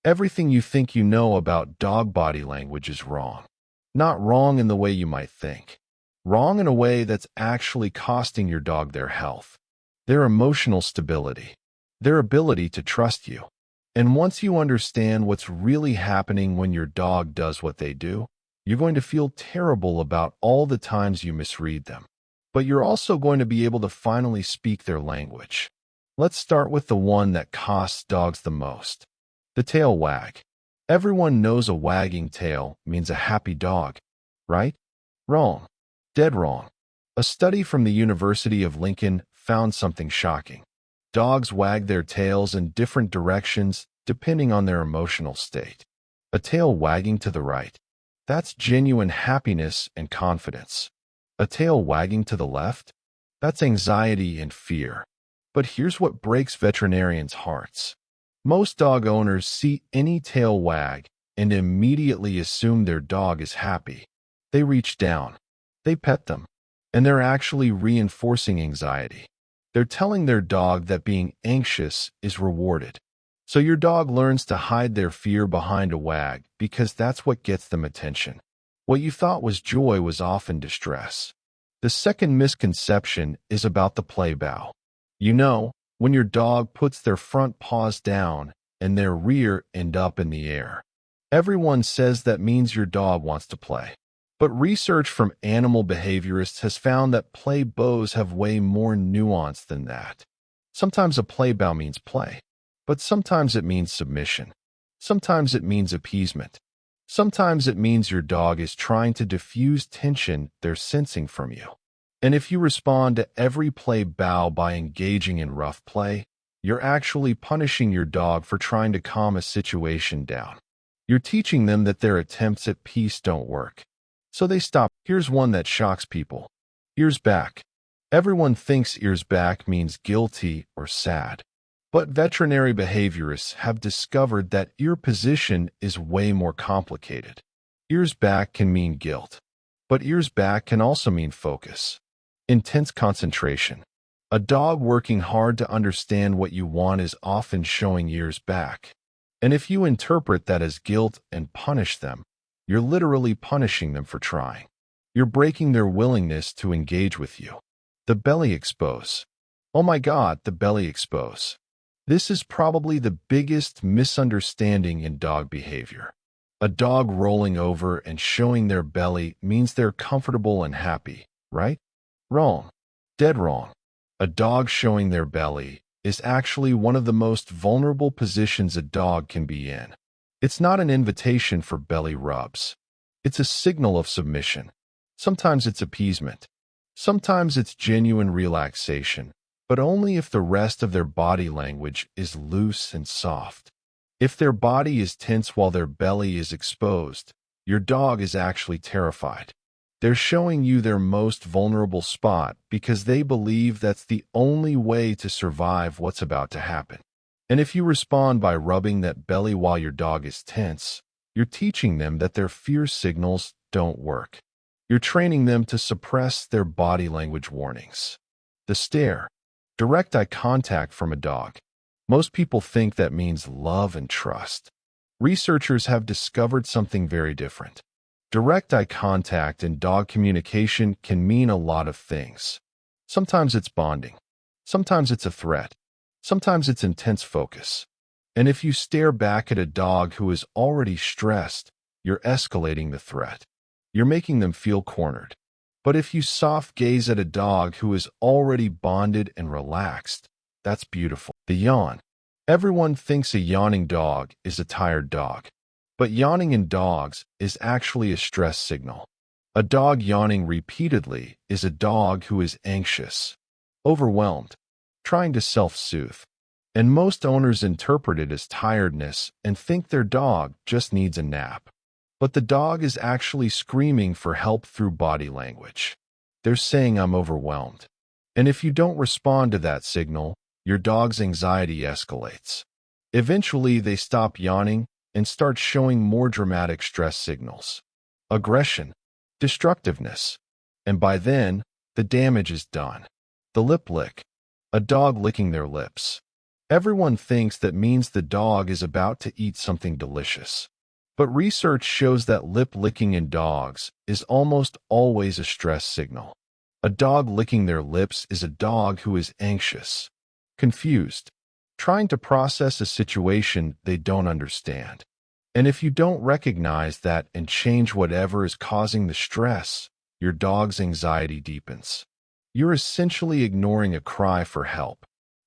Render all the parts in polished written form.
Everything you think you know about dog body language is wrong. Not wrong in the way you might think. Wrong in a way that's actually costing your dog their health, their emotional stability, their ability to trust you. And once you understand what's really happening when your dog does what they do, you're going to feel terrible about all the times you misread them. But you're also going to be able to finally speak their language. Let's start with the one that costs dogs the most. The tail wag. Everyone knows a wagging tail means a happy dog, right? Wrong. Dead wrong. A study from the University of Lincoln found something shocking. Dogs wag their tails in different directions depending on their emotional state. A tail wagging to the right. That's genuine happiness and confidence. A tail wagging to the left? That's anxiety and fear. But here's what breaks veterinarians' hearts. Most dog owners see any tail wag and immediately assume their dog is happy. They reach down. They pet them. And they're actually reinforcing anxiety. They're telling their dog that being anxious is rewarded. So your dog learns to hide their fear behind a wag because that's what gets them attention. What you thought was joy was often distress. The second misconception is about the play bow. You know, when your dog puts their front paws down and their rear end up in the air. Everyone says that means your dog wants to play. But research from animal behaviorists has found that play bows have way more nuance than that. Sometimes a play bow means play, but sometimes it means submission. Sometimes it means appeasement. Sometimes it means your dog is trying to diffuse tension they're sensing from you. And if you respond to every play bow by engaging in rough play, you're actually punishing your dog for trying to calm a situation down. You're teaching them that their attempts at peace don't work. So they stop. Here's one that shocks people. Ears back. Everyone thinks ears back means guilty or sad. But veterinary behaviorists have discovered that ear position is way more complicated. Ears back can mean guilt, but ears back can also mean focus, intense concentration. A dog working hard to understand what you want is often showing ears back. And if you interpret that as guilt and punish them, you're literally punishing them for trying. You're breaking their willingness to engage with you. The belly expose. Oh my God, the belly expose. This is probably the biggest misunderstanding in dog behavior. A dog rolling over and showing their belly means they're comfortable and happy, right? Wrong. Dead wrong. A dog showing their belly is actually one of the most vulnerable positions a dog can be in. It's not an invitation for belly rubs. It's a signal of submission. Sometimes it's appeasement. Sometimes it's genuine relaxation, but only if the rest of their body language is loose and soft. If their body is tense while their belly is exposed, your dog is actually terrified. They're showing you their most vulnerable spot because they believe that's the only way to survive what's about to happen. And if you respond by rubbing that belly while your dog is tense, you're teaching them that their fear signals don't work. You're training them to suppress their body language warnings. The stare. Direct eye contact from a dog. Most people think that means love and trust. Researchers have discovered something very different. Direct eye contact in dog communication can mean a lot of things. Sometimes it's bonding. Sometimes it's a threat. Sometimes it's intense focus. And if you stare back at a dog who is already stressed, you're escalating the threat. You're making them feel cornered. But if you soft gaze at a dog who is already bonded and relaxed, that's beautiful. The yawn. Everyone thinks a yawning dog is a tired dog. But yawning in dogs is actually a stress signal. A dog yawning repeatedly is a dog who is anxious, overwhelmed, trying to self-soothe. And most owners interpret it as tiredness and think their dog just needs a nap. But the dog is actually screaming for help through body language. They're saying, "I'm overwhelmed." And if you don't respond to that signal, your dog's anxiety escalates. Eventually, they stop yawning and start showing more dramatic stress signals. Aggression, destructiveness. And by then, the damage is done. The lip lick. A dog licking their lips. Everyone thinks that means the dog is about to eat something delicious. But research shows that lip licking in dogs is almost always a stress signal. A dog licking their lips is a dog who is anxious, confused, trying to process a situation they don't understand. And if you don't recognize that and change whatever is causing the stress, your dog's anxiety deepens. You're essentially ignoring a cry for help.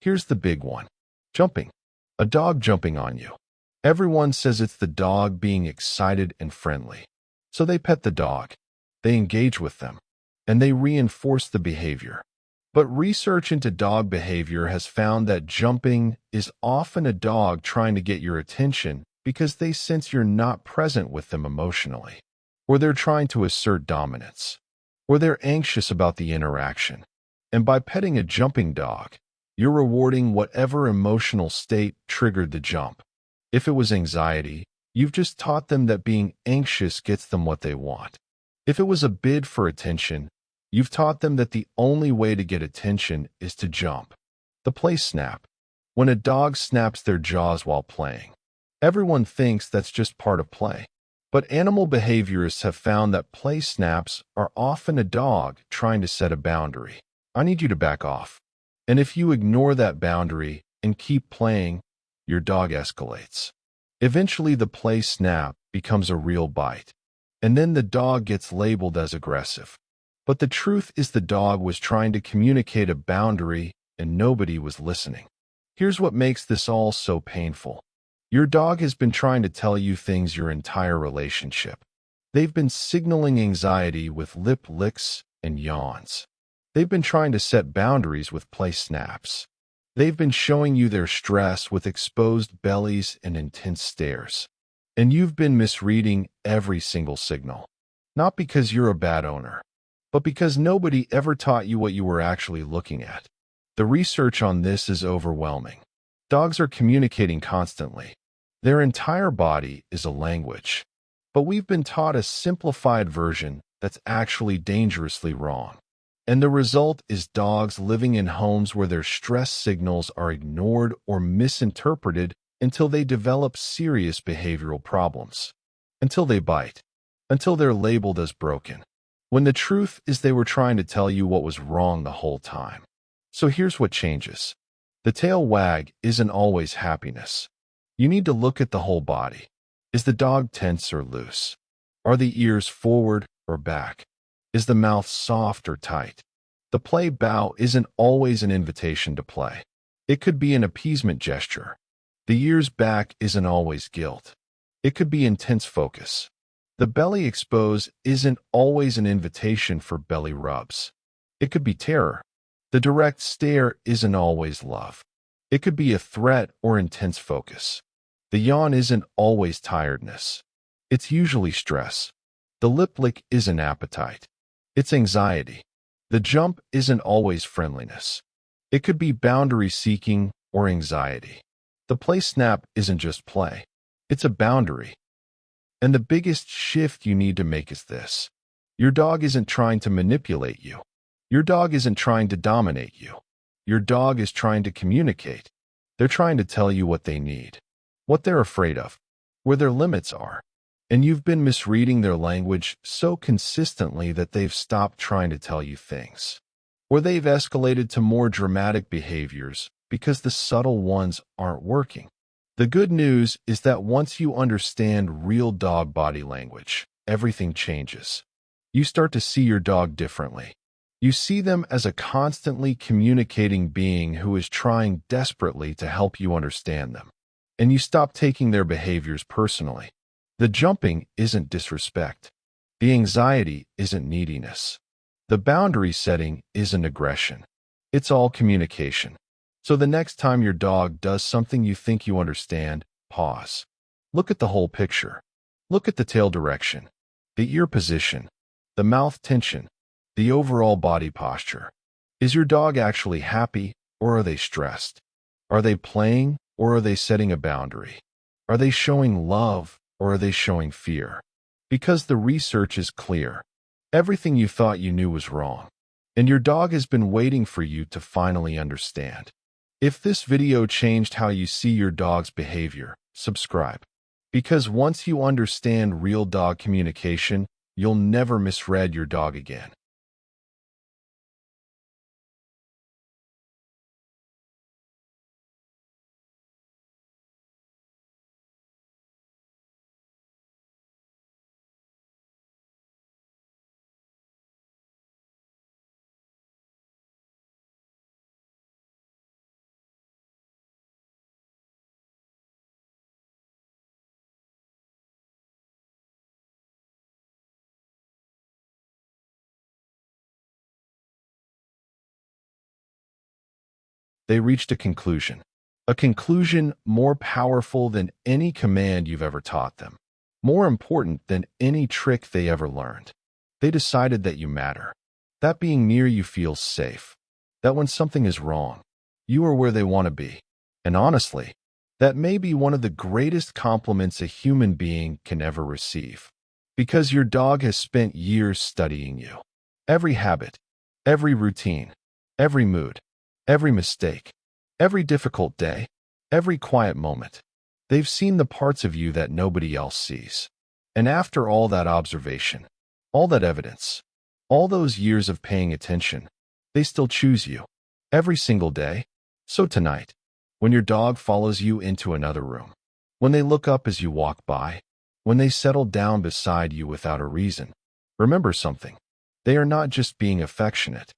Here's the big one. Jumping. A dog jumping on you. Everyone says it's the dog being excited and friendly. So they pet the dog. They engage with them. And they reinforce the behavior. But research into dog behavior has found that jumping is often a dog trying to get your attention because they sense you're not present with them emotionally, or they're trying to assert dominance, or they're anxious about the interaction. And by petting a jumping dog, you're rewarding whatever emotional state triggered the jump. If it was anxiety, you've just taught them that being anxious gets them what they want. If it was a bid for attention, you've taught them that the only way to get attention is to jump. The play snap. When a dog snaps their jaws while playing, everyone thinks that's just part of play. But animal behaviorists have found that play snaps are often a dog trying to set a boundary. I need you to back off. And if you ignore that boundary and keep playing, your dog escalates. Eventually, the play snap becomes a real bite. And then the dog gets labeled as aggressive. But the truth is the dog was trying to communicate a boundary and nobody was listening. Here's what makes this all so painful. Your dog has been trying to tell you things your entire relationship. They've been signaling anxiety with lip licks and yawns. They've been trying to set boundaries with play snaps. They've been showing you their stress with exposed bellies and intense stares. And you've been misreading every single signal. Not because you're a bad owner, but because nobody ever taught you what you were actually looking at. The research on this is overwhelming. Dogs are communicating constantly. Their entire body is a language. But we've been taught a simplified version that's actually dangerously wrong. And the result is dogs living in homes where their stress signals are ignored or misinterpreted until they develop serious behavioral problems. Until they bite. Until they're labeled as broken. When the truth is they were trying to tell you what was wrong the whole time. So here's what changes. The tail wag isn't always happiness. You need to look at the whole body. Is the dog tense or loose? Are the ears forward or back? Is the mouth soft or tight? The play bow isn't always an invitation to play. It could be an appeasement gesture. The ears back isn't always guilt. It could be intense focus. The belly expose isn't always an invitation for belly rubs. It could be terror. The direct stare isn't always love. It could be a threat or intense focus. The yawn isn't always tiredness. It's usually stress. The lip lick isn't appetite. It's anxiety. The jump isn't always friendliness. It could be boundary seeking or anxiety. The play snap isn't just play. It's a boundary. And the biggest shift you need to make is this. Your dog isn't trying to manipulate you. Your dog isn't trying to dominate you. Your dog is trying to communicate. They're trying to tell you what they need, what they're afraid of, where their limits are. And you've been misreading their language so consistently that they've stopped trying to tell you things. Or they've escalated to more dramatic behaviors because the subtle ones aren't working. The good news is that once you understand real dog body language, everything changes. You start to see your dog differently. You see them as a constantly communicating being who is trying desperately to help you understand them. And you stop taking their behaviors personally. The jumping isn't disrespect. The anxiety isn't neediness. The boundary setting isn't aggression. It's all communication. So the next time your dog does something you think you understand, pause. Look at the whole picture. Look at the tail direction, the ear position, the mouth tension, the overall body posture. Is your dog actually happy or are they stressed? Are they playing or are they setting a boundary? Are they showing love or are they showing fear? Because the research is clear. Everything you thought you knew was wrong. And your dog has been waiting for you to finally understand. If this video changed how you see your dog's behavior, subscribe. Because once you understand real dog communication, you'll never misread your dog again. They reached a conclusion. A conclusion more powerful than any command you've ever taught them. More important than any trick they ever learned. They decided that you matter. That being near you feels safe. That when something is wrong, you are where they want to be. And honestly, that may be one of the greatest compliments a human being can ever receive. Because your dog has spent years studying you. Every habit, every routine, every mood, every mistake, every difficult day, every quiet moment. They've seen the parts of you that nobody else sees. And after all that observation, all that evidence, all those years of paying attention, they still choose you. Every single day. So tonight, when your dog follows you into another room, when they look up as you walk by, when they settle down beside you without a reason, remember something. They are not just being affectionate.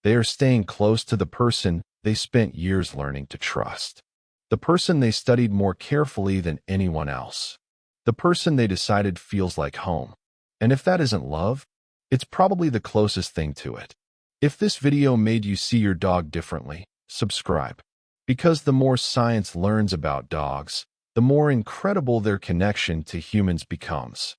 They are staying close to the person they spent years learning to trust. The person they studied more carefully than anyone else. The person they decided feels like home. And if that isn't love, it's probably the closest thing to it. If this video made you see your dog differently, subscribe. Because the more science learns about dogs, the more incredible their connection to humans becomes.